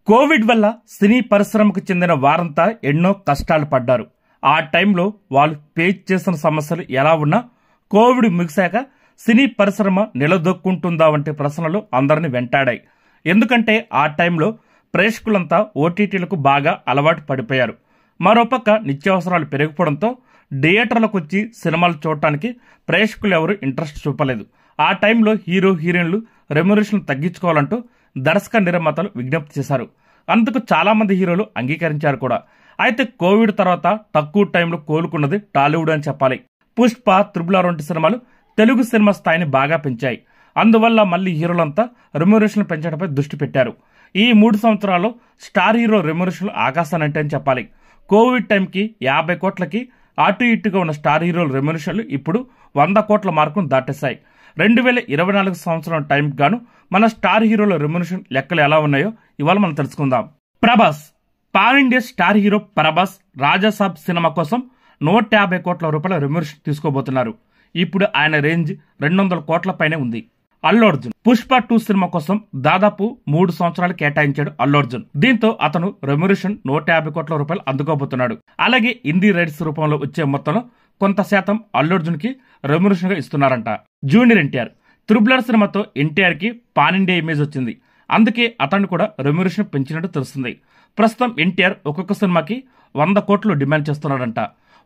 Covid వల్ల సినీ పరిశ్రమకు చెందిన వారంతా ఎన్నో కష్టాలు పడ్డారు. ఆ టైంలో వాళ్ళు ఫేస్ చేసిన సమస్యలు ఎలా ఉన్నా కోవిడ్ ముగిశాక సినీ పరిశ్రమ నిలదొక్కుంటుందా వంటి ప్రశ్నలు అందరిని వెంటాడాయి. ఎందుకంటే ఆ టైంలో ప్రేక్షకులంతా ఓటీటీలకు బాగా అలవాటు పడిపోయారు. మరోపక్క నిత్యావసరాలు పెరిగిపోవడంతో థియేటర్లకు వచ్చి సినిమాలు చూడటానికి ప్రేక్షకులు ఎవరు ఇంట్రెస్ట్ చూపలేదు. ఆ టైంలో హీరో హీరోయిన్లు రెమ్యునరేషన్ తగ్గించుకోవాలంటూ దర్శక నిర్మాతలు విజ్ఞప్తి చేశారు. అందుకు చాలా మంది హీరోలు అంగీకరించారు కూడా. అయితే కోవిడ్ తర్వాత తక్కువ టైంలో కోలుకున్నది టాలీవుడ్ అని చెప్పాలి. పుష్ప, RRR వంటి సినిమాలు తెలుగు సినిమా స్థాయిని బాగా పెంచాయి. అందువల్ల మళ్ళీ హీరోలంతా రెమ్యునరేషన్ పెంచడంపై దృష్టి పెట్టారు. ఈ 3 సంవత్సరాల్లో స్టార్ హీరో రెమ్యునరేషన్లు ఆకాశానంటే అని చెప్పాలి. కోవిడ్ టైంకి 50 కోట్లకి అటు ఇటుగా ఉన్న స్టార్ హీరోల రెమ్యునరేషన్లు ఇప్పుడు 100 కోట్ల మార్కును దాటేశాయి. 2024 సంవత్సరం టైంకి గాను మన స్టార్ హీరోల రెమ్యునరేషన్ లెక్కలు ఎలా ఉన్నాయో ఇవాళ మనం తెలుసుకుందాం. Prabhas pan India star hero Prabhas Raja Saab cinema కోసం 150 కోట్ల రూపాయల రెమ్యునరేషన్ తీసుకోబోతున్నారు. ఇప్పుడు ఆయన రేంజ్ 200 కోట్ల పైనే ఉంది. అల్లు అర్జున్ పుష్ప 2 సినిమా కోసం దాదాపు 3 సంవత్సరాలు కేటాయించాడు అల్లు అర్జున్. దీంతో అతను రెమ్యునరేషన్ 150 కోట్ల రూపాయలు అందుకోబోతున్నాడు. అలాగే హిందీ రైట్స్ రూపంలో వచ్చే మొత్తంలో కొంత శాతం అల్లు అర్జున్ కి రెమ్యునరేషన్ గా ఇస్తున్నారంట. జూనియర్ ఎన్టీఆర్ RRR సినిమాతో ఎన్టీఆర్ కి పాన్ ఇండియా ఇమేజ్ వచ్చింది. అందుకే అతను కూడా రెమ్యునరేషన్ పెంచినట్టు తెలుస్తుంది. ప్రస్తుతం ఎన్టీఆర్ ఒక్కొక్క సినిమాకి 100 కోట్లు డిమాండ్ చేస్తున్నాడంట.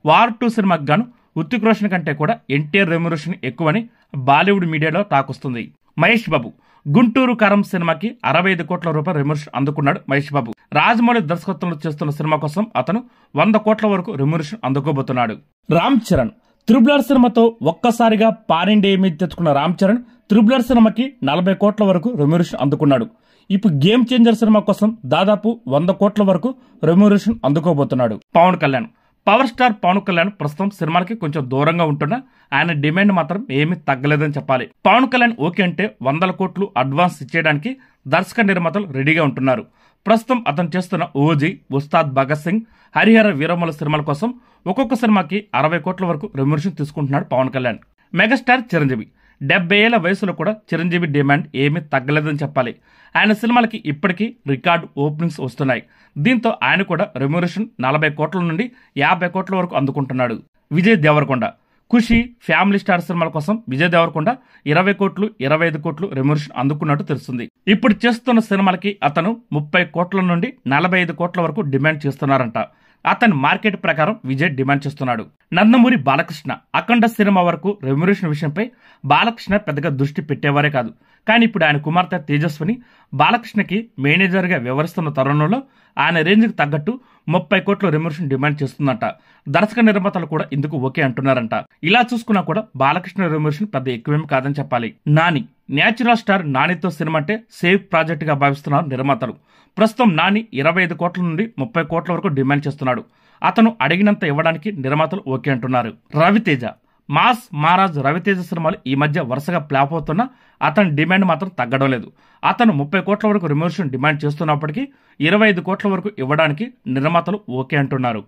వార్ 2 సినిమాకి గాను హృతిక్ రోషన్ కంటే కూడా ఎన్టీఆర్ రెమ్యునరేషన్ ఎక్కువని బాలీవుడ్ మీడియాలో టాక్ వస్తుంది. మహేష్ బాబు గుంటూరు కారం సినిమాకి 65 కోట్ల రూపాయల రెమ్యునరేషన్ అందుకున్నాడు మహేష్ బాబు. రాజమౌళి దర్శకత్వంలో చేస్తున్న సినిమా కోసం అతను 100 కోట్ల వరకు రెమ్యునరేషన్ అందుకోబోతున్నాడు. రామ్ చరణ్ RRR సినిమాతో ఒక్కసారిగా పాన్ ఇండియా ఇమేజ్ తెచ్చుకున్న రామ్ చరణ్ RRR సినిమాకి 40 కోట్ల వరకు రెమ్యునరేషన్ అందుకున్నాడు. ఇప్పుడు గేమ్ చేంజర్ సినిమా కోసం దాదాపు 100 కోట్ల వరకు రెమ్యునరేషన్ అందుకోబోతున్నాడు. పవన్ కళ్యాణ్ పవర్ స్టార్ పవన్ కళ్యాణ్ ప్రస్తుతం సినిమాలకి కొంచెం దూరంగా ఉంటున్నా ఆయన డిమాండ్ మాత్రం ఏమీ తగ్గలేదని చెప్పాలి. పవన్ కళ్యాణ్ ఓకే అంటే 100 కోట్లు అడ్వాన్స్ ఇచ్చేయడానికి దర్శక నిర్మాతలు రెడీగా ఉంటున్నారు. ప్రస్తుతం అతను చేస్తున్న ఓజీ, ఉస్తాద్ భగత్ సింగ్, హరిహర వీరమల సినిమాల కోసం ఒక్కొక్క సినిమాకి 60 కోట్ల వరకు రెమ్యునరేషన్ తీసుకుంటున్నాడు పవన్ కళ్యాణ్. మెగాస్టార్ చిరంజీవి 70 ఏళ్ల వయసులో కూడా చిరంజీవి డిమాండ్ ఏమీ తగ్గలేదని చెప్పాలి. ఆయన సినిమాలకి ఇప్పటికీ రికార్డు ఓపెనింగ్స్ వస్తున్నాయి. దీంతో ఆయన కూడా రెమ్యునరేషన్ 40 కోట్ల నుండి 50 కోట్ల వరకు అందుకుంటున్నాడు. విజయ్ దేవరకొండ ఖుషి, ఫ్యామిలీ స్టార్ సినిమాల కోసం విజయ్ దేవరకొండ 20 కోట్లు, 25 కోట్లు రెమ్యునరేషన్ అందుకున్నట్టు తెలుస్తుంది. ఇప్పుడు చేస్తున్న సినిమాలకి అతను 30 కోట్ల నుండి 45 కోట్ల వరకు డిమాండ్ చేస్తున్నారంట. అతని మార్కెట్ ప్రకారం విజయ్ డిమాండ్ చేస్తున్నాడు. నందమూరి బాలకృష్ణ అఖండ సినిమా వరకు రెమ్యునరేషన్ విషయంపై బాలకృష్ణ పెద్దగా దృష్టి పెట్టేవారే కాదు. కానీ ఇప్పుడు ఆయన కుమార్తె తేజస్విని బాలకృష్ణకి మేనేజర్ గా వ్యవహరిస్తున్న తరుణంలో ఆయన రేంజ్ కి తగ్గట్టు 30 కోట్ల రెమ్యునరేషన్ డిమాండ్ చేస్తుందంట. దర్శక నిర్మాతలు కూడా ఇందుకు ఓకే అంటున్నారంట. ఇలా చూసుకున్నా కూడా బాలకృష్ణ రెమ్యునరేషన్ పెద్ద ఎక్కువేమి కాదని చెప్పాలి. నాని నేచురల్ స్టార్ నానితో సినిమా అంటే సేఫ్ ప్రాజెక్ట్ గా భావిస్తున్నారు నిర్మాతలు. ప్రస్తుతం నాని 25 కోట్ల నుండి 30 కోట్ల వరకు డిమాండ్ చేస్తున్నాడు. అతను అడిగినంత ఇవ్వడానికి నిర్మాతలు ఓకే అంటున్నారు. రవితేజ మాస్ మహారాజ్ రవితేజ సినిమాలు ఈ మధ్య వరుసగా ఫ్లాప్ అవుతున్నా అతని డిమాండ్ మాత్రం తగ్గడం లేదు. అతను 30 కోట్ల వరకు రెమ్యునరేషన్ డిమాండ్ చేస్తున్నప్పటికీ 25 కోట్ల వరకు ఇవ్వడానికి నిర్మాతలు ఓకే అంటున్నారు.